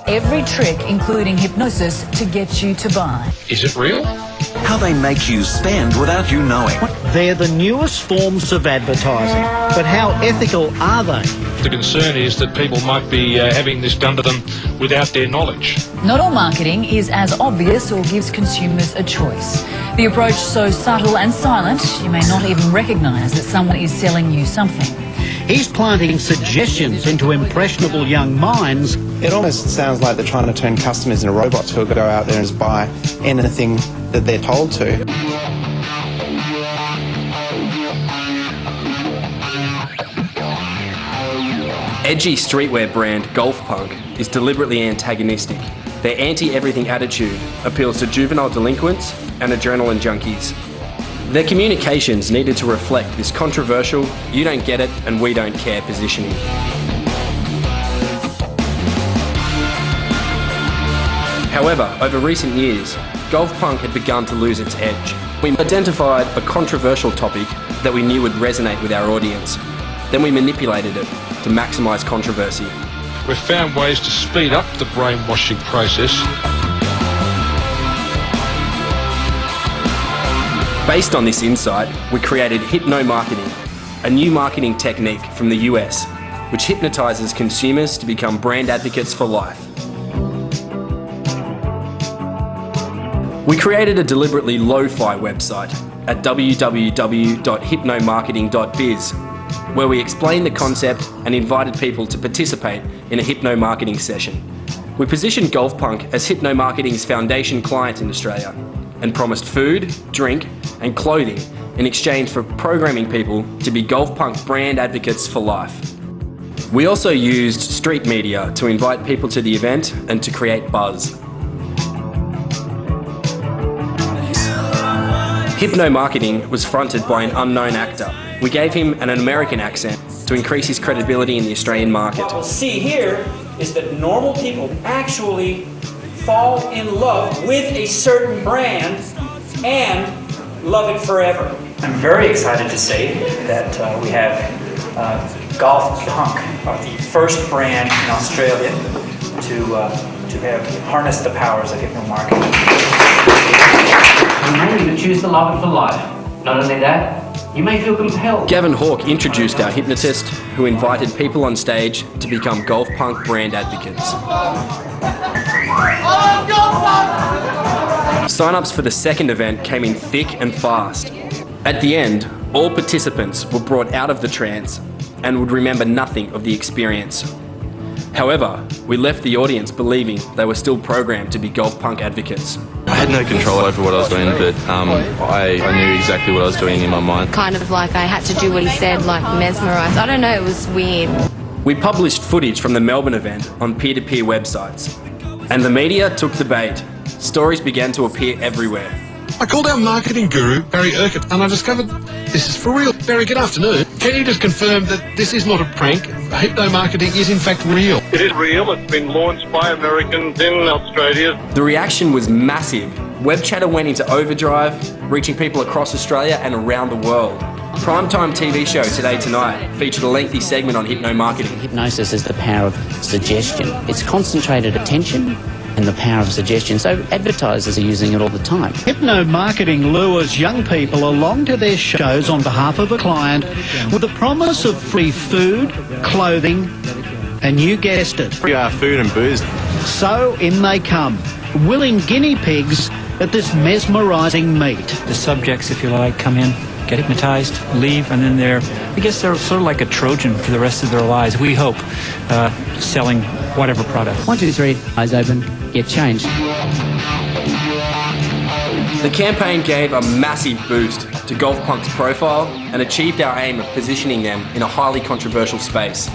every trick, including hypnosis, to get you to buy. Is it real? How they make you spend without you knowing. They're the newest forms of advertising, but how ethical are they? The concern is that people might be having this done to them without their knowledge. Not all marketing is as obvious or gives consumers a choice. The approach so subtle and silent, you may not even recognise that someone is selling you something. He's planting suggestions into impressionable young minds. It almost sounds like they're trying to turn customers into robots who will go out there and just buy anything that they're told to. Edgy streetwear brand GolfPunk is deliberately antagonistic. Their anti-everything attitude appeals to juvenile delinquents and adrenaline junkies. Their communications needed to reflect this controversial, you don't get it and we don't care positioning. However, over recent years, GolfPunk had begun to lose its edge. We identified a controversial topic that we knew would resonate with our audience. Then we manipulated it to maximise controversy. We've found ways to speed up the brainwashing process. Based on this insight, we created Hypno-Marketing, a new marketing technique from the US, which hypnotises consumers to become brand advocates for life. We created a deliberately lo-fi website at www.hypnomarketing.biz, where we explained the concept and invited people to participate in a hypno-marketing session. We positioned GolfPunk as Hypno-Marketing's foundation client in Australia and promised food, drink and clothing in exchange for programming people to be GolfPunk brand advocates for life. We also used street media to invite people to the event and to create buzz. Hypno-Marketing was fronted by an unknown actor. We gave him an American accent to increase his credibility in the Australian market. What we'll see here is that normal people actually fall in love with a certain brand and love it forever. I'm very excited to say that we have GolfPunk, the first brand in Australia to have harnessed the powers of hypno-marketing. We want you to choose to love it for life. Not only that, you may feel compelled. Gavin Hawke introduced our hypnotist, who invited people on stage to become GolfPunk brand advocates. Sign-ups for the second event came in thick and fast. At the end, all participants were brought out of the trance and would remember nothing of the experience. However, we left the audience believing they were still programmed to be GolfPunk advocates. I had no control over what I was doing, but I knew exactly what I was doing in my mind. Kind of like I had to do what he said, like mesmerised. I don't know, it was weird. We published footage from the Melbourne event on peer-to-peer websites, and the media took the bait. Stories began to appear everywhere. I called our marketing guru, Barry Urquhart, and I discovered this is for real. Barry, good afternoon. Can you just confirm that this is not a prank? Hypno-marketing is in fact real. It is real. It's been launched by Americans in Australia. The reaction was massive. Web Chatter went into overdrive, reaching people across Australia and around the world. Primetime TV show Today Tonight featured a lengthy segment on hypno-marketing. Hypnosis is the power of suggestion. It's concentrated attention and the power of suggestion, so advertisers are using it all the time. Hypno-marketing lures young people along to their shows on behalf of a client with the promise of free food, clothing, and you guessed it, Free food and booze. So in they come, willing guinea pigs at this mesmerising meet. The subjects, if you like, come in, get hypnotized, leave, and then they're sort of like a Trojan for the rest of their lives, we hope, selling whatever product. 1, 2, 3, eyes open, get changed. The campaign gave a massive boost to GolfPunk's profile and achieved our aim of positioning them in a highly controversial space.